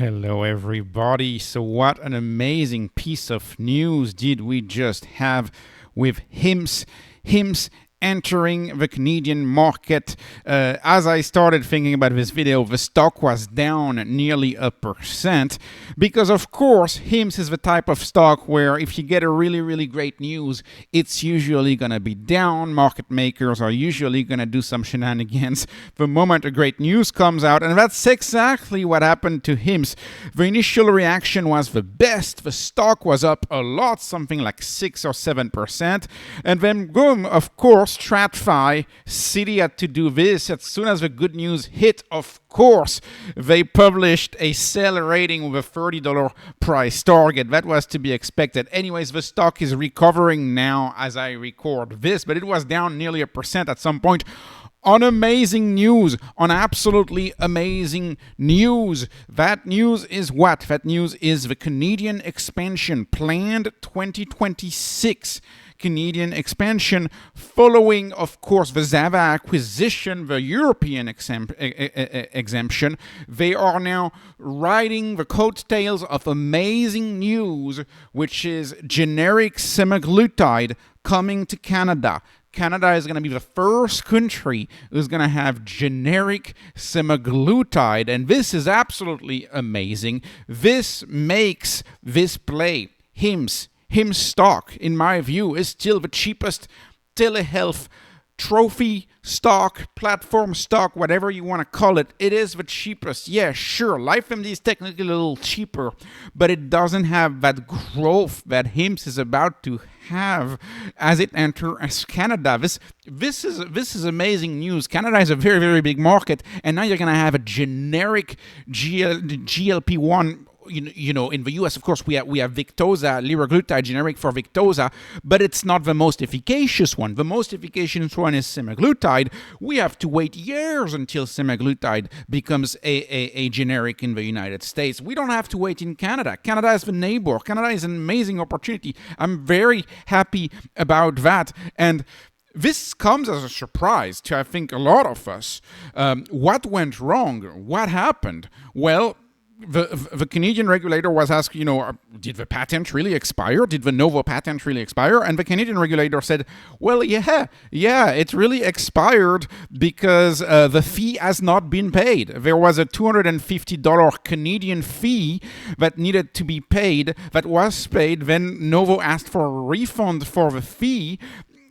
Hello, everybody. So, what an amazing piece of news did we just have with HIMS? HIMS entering the Canadian market. As I started thinking about this video, the stock was down nearly 1% because, of course, HIMS is the type of stock where if you get a really great news, it's usually going to be down. Market makers are usually going to do some shenanigans the moment a great news comes out, and that's exactly what happened to HIMS. The initial reaction was the best. The stock was up a lot, something like 6 or 7%, and then boom, of course, TradFi, Citi had to do this. As soon as the good news hit, of course, they published a sell rating with a $30 price target. That was to be expected. Anyways, the stock is recovering now as I record this, but it was down nearly 1% at some point. On amazing news, on absolutely amazing news. That news is what? That news is the Canadian expansion, planned 2026 Canadian expansion, following, of course, the Zava acquisition, the European exemption. They are now riding the coattails of amazing news, which is generic semaglutide coming to Canada. Canada is going to be the first country who's going to have generic semaglutide, and this is absolutely amazing. This makes this play, HIMS stock, in my view, is still the cheapest telehealth trophy stock, platform stock, whatever you want to call it. It is the cheapest. Yeah, sure, LifeMD is technically a little cheaper, but it doesn't have that growth that HIMS is about to have as it enters Canada. This is amazing news. Canada is a very big market, and now you're going to have a generic GLP-1. You know, in the US, of course, we have Victoza, liraglutide generic for Victoza, but it's not the most efficacious one. The most efficacious one is semaglutide. We have to wait years until semaglutide becomes a generic in the United States. We don't have to wait in Canada. Canada is the neighbor. Canada is an amazing opportunity. I'm very happy about that. And this comes as a surprise to, I think, a lot of us. What went wrong? What happened? Well, the Canadian regulator was asked, did the patent really expire? Did the Novo patent really expire? And the Canadian regulator said, well, yeah, it really expired because the fee has not been paid. There was a $250 Canadian fee that needed to be paid, that was paid. Then Novo asked for a refund for the fee.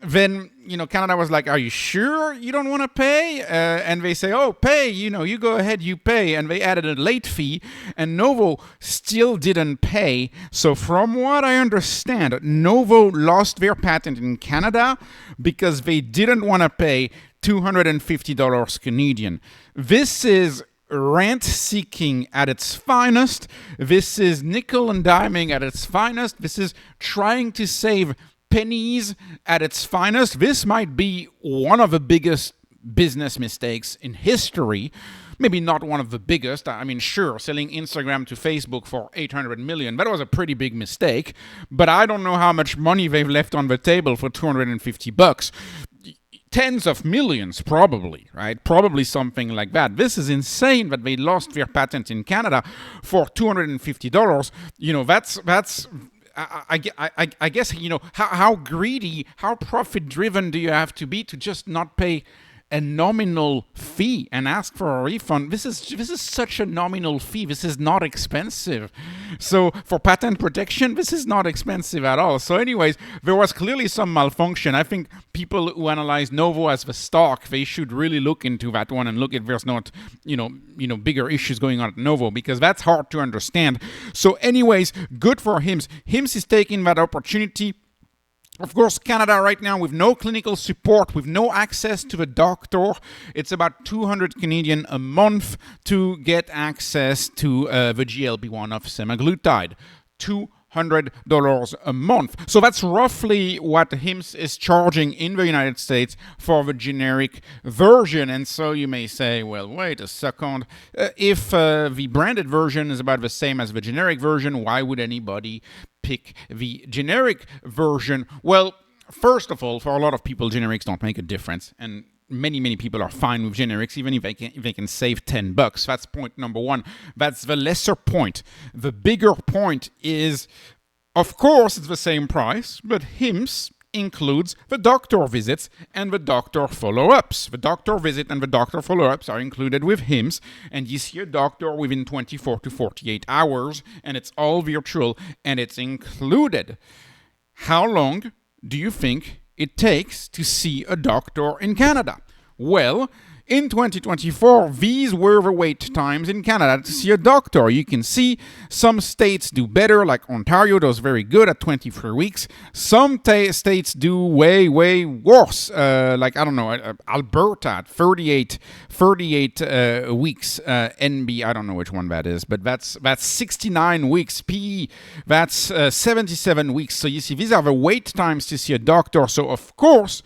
Then, Canada was like, are you sure you don't want to pay? And they say, oh, pay, you go ahead, you pay. And they added a late fee, and Novo still didn't pay. So from what I understand, Novo lost their patent in Canada because they didn't want to pay $250 Canadian. This is rent-seeking at its finest. This is nickel and diming at its finest. This is trying to save pennies at its finest. This might be one of the biggest business mistakes in history. Maybe not one of the biggest. I mean, sure, selling Instagram to Facebook for $800 million, that was a pretty big mistake. But I don't know how much money they've left on the table for $250. Tens of millions, probably, right? Probably something like that. This is insane that they lost their patent in Canada for $250. That's I guess, how greedy, how profit-driven do you have to be to just not pay a nominal fee and ask for a refund? This is such a nominal fee. This is not expensive. So for patent protection, this is not expensive at all. So anyways, there was clearly some malfunction. I think people who analyze Novo as the stock, they should really look into that one and look if there's not, bigger issues going on at Novo, because that's hard to understand. So anyways, good for HIMS. HIMS is taking that opportunity. Of course, Canada right now, with no clinical support, with no access to the doctor, it's about 200 Canadian a month to get access to the GLP-1 of semaglutide. $200 a month. So that's roughly what HIMS is charging in the United States for the generic version. And so you may say, well, wait a second. If the branded version is about the same as the generic version, why would anybody pick the generic version? Well, first of all, for a lot of people, generics don't make a difference. And many people are fine with generics, even if they can save $10. That's point number one. That's the lesser point. The bigger point is, of course, it's the same price, but HIMS includes the doctor visits and the doctor follow-ups. The doctor visit and the doctor follow-ups are included with HIMS, and you see a doctor within 24 to 48 hours, and it's all virtual, and it's included. How long do you think it takes to see a doctor in Canada? Well, in 2024, these were the wait times in Canada to see a doctor. You can see some states do better, like Ontario does very good at 23 weeks. Some states do way worse, like, I don't know, Alberta at 38 weeks. NB, I don't know which one that is, but that's 69 weeks. PE, that's 77 weeks. So you see, these are the wait times to see a doctor. So, of course,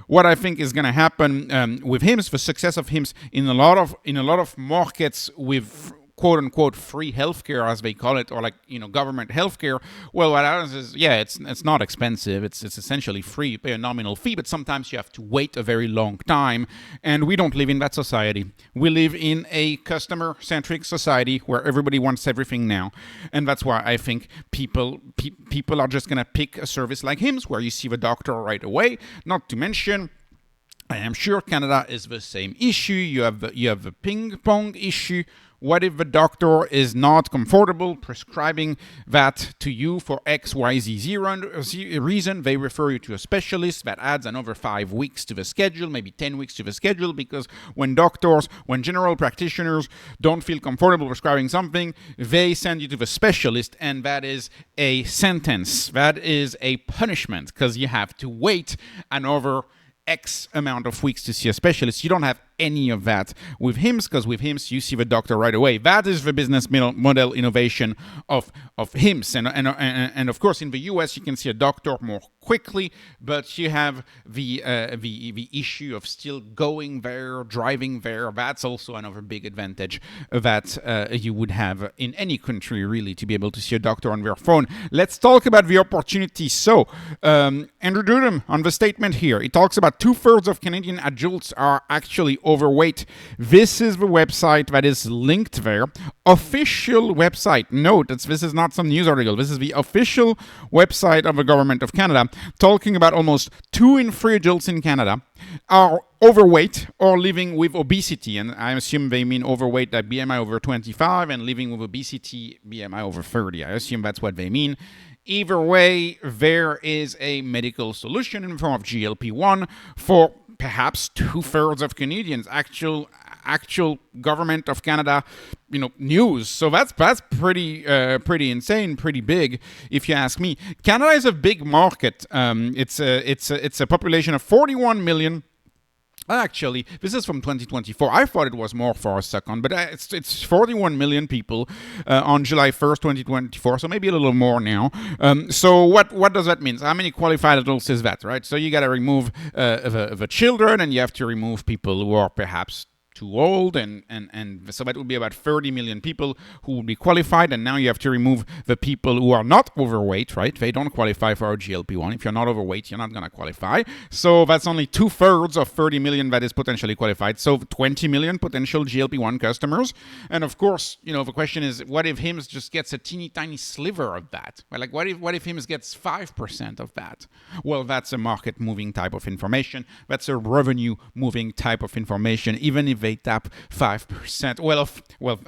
what I think is going to happen with HIMS, the success of HIMS in a lot of markets with quote-unquote free healthcare, as they call it, or like, government healthcare, well, what happens is, it's not expensive. It's essentially free. You pay a nominal fee, but sometimes you have to wait a very long time, and we don't live in that society. We live in a customer-centric society where everybody wants everything now, and that's why I think people are just going to pick a service like HIMS, where you see the doctor right away, not to mention, I am sure Canada is the same issue. You have the ping-pong issue. What if the doctor is not comfortable prescribing that to you for XYZ reason? They refer you to a specialist. That adds another 5 weeks to the schedule, maybe 10 weeks to the schedule, because when general practitioners don't feel comfortable prescribing something, they send you to the specialist, and that is a sentence. That is a punishment, because you have to wait another X amount of weeks to see a specialist. You don't have any of that with HIMS, because with HIMS you see the doctor right away. That is the business model innovation of HIMS, and of course in the US you can see a doctor more quickly, but you have the issue of still going there, driving there. That's also another big advantage that you would have in any country, really, to be able to see a doctor on their phone. Let's talk about the opportunity. So Andrew Dudum on the statement here, he talks about 2/3 of Canadian adults are actually overweight. This is the website that is linked there. Official website. Note that this is not some news article. This is the official website of the Government of Canada, talking about almost 2 in 3 adults in Canada are overweight or living with obesity. And I assume they mean overweight at BMI over 25 and living with obesity BMI over 30. I assume that's what they mean. Either way, there is a medical solution in the form of GLP-1 for perhaps 2/3 of Canadians. Actual Government of Canada, news. So that's pretty insane, pretty big, if you ask me. Canada is a big market. It's a population of 41 million. Actually, this is from 2024. I thought it was more for a second, but it's 41 million people on July 1st, 2024, so maybe a little more now. So what does that mean? How many qualified adults is that, right? So you got to remove the children, and you have to remove people who are perhaps too old, and so that would be about 30 million people who would be qualified, and now you have to remove the people who are not overweight, right? They don't qualify for a GLP-1. If you're not overweight, you're not going to qualify. So that's only 2/3 of 30 million that is potentially qualified. So 20 million potential GLP-1 customers. And of course, the question is, what if HIMS just gets a teeny tiny sliver of that? Well, like, what if HIMS gets 5% of that? Well, that's a market moving type of information. That's a revenue moving type of information, even if they tap 5%. Well,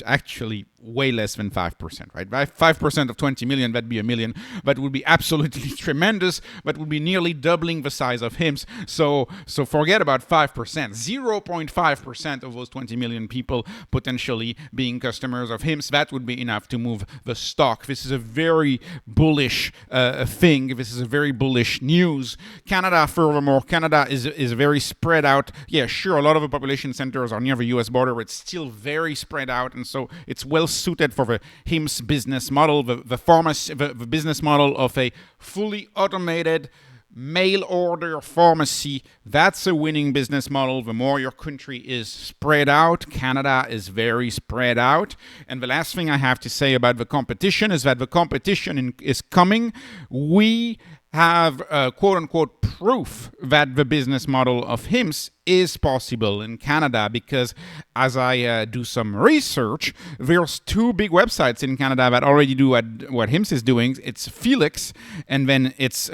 actually, way less than 5%, right? 5% of 20 million, that'd be $1 million. That would be absolutely tremendous. That would be nearly doubling the size of HIMS. So forget about 5%. 0.5% of those 20 million people potentially being customers of HIMS. That would be enough to move the stock. This is a very bullish thing. This is a very bullish news. Canada, furthermore, Canada is very spread out. Yeah, sure, a lot of the population centers are near the US border, but it's still very spread out, and so it's well suited for the HIMS business model, the business model of a fully automated mail order pharmacy. That's a winning business model. The more your country is spread out, Canada is very spread out. And the last thing I have to say about the competition is that the competition is coming. We have quote-unquote proof that the business model of HIMS is possible in Canada, because as I do some research, there's two big websites in Canada that already do what HIMS is doing. It's Felix, and then it's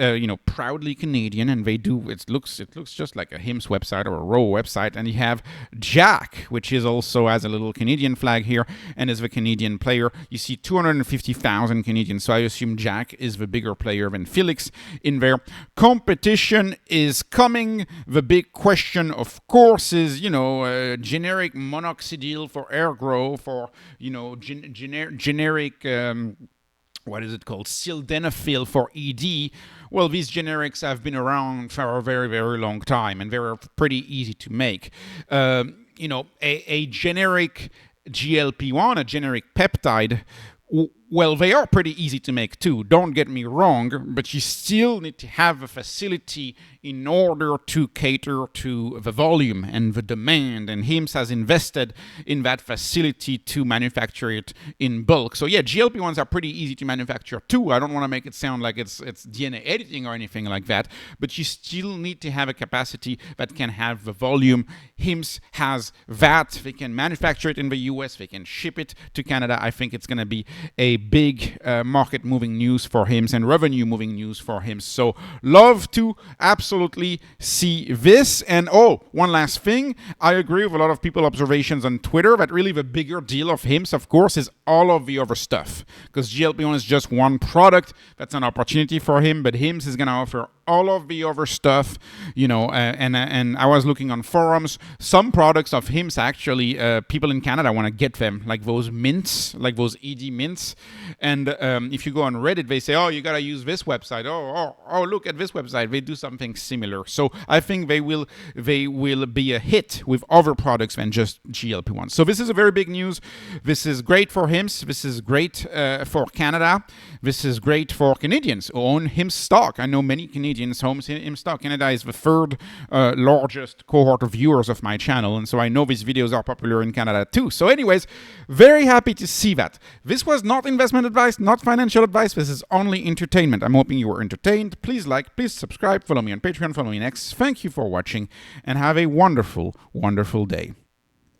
proudly Canadian, and they do it looks just like a HIMS website or a Row website. And you have Jack, which is also has a little Canadian flag here and is the Canadian player. You see 250,000 Canadians, so I assume Jack is the bigger player than Felix in there. Competition is coming. The big question, of course, is generic monoxidil for air grow, for generic what is it called, sildenafil for ED. Well, these generics have been around for a very, very long time, and they're pretty easy to make. A generic GLP-1, a generic peptide, well, they are pretty easy to make too, don't get me wrong, but you still need to have a facility in order to cater to the volume and the demand, and HIMS has invested in that facility to manufacture it in bulk. So yeah, GLP-1s are pretty easy to manufacture too. I don't want to make it sound like it's DNA editing or anything like that, but you still need to have a capacity that can have the volume. HIMS has that. They can manufacture it in the US, they can ship it to Canada. I think it's going to be a big market moving news for HIMS and revenue moving news for HIMS. So love to absolutely see this. And one last thing, I agree with a lot of people's observations on Twitter that really the bigger deal of HIMS, of course, is all of the other stuff, because GLP-1 is just one product. That's an opportunity for him, but HIMS is going to offer all of the other stuff, and I was looking on forums. Some products of HIMS, actually, people in Canada want to get them, like those mints, like those ED mints. And if you go on Reddit, they say, you got to use this website. Look at this website. They do something similar. So I think they will be a hit with other products than just GLP-1. So this is a very big news. This is great for HIMS. This is great for Canada. This is great for Canadians who own HIMS stock. I know many Canadians own HIMS stock. Canada is the third largest cohort of viewers of my channel, and so I know these videos are popular in Canada too. So anyways, very happy to see that. This was not investment advice, not financial advice. This is only entertainment. I'm hoping you were entertained. Please like, please subscribe, follow me on Patreon, follow me next. Thank you for watching, and have a wonderful, wonderful day.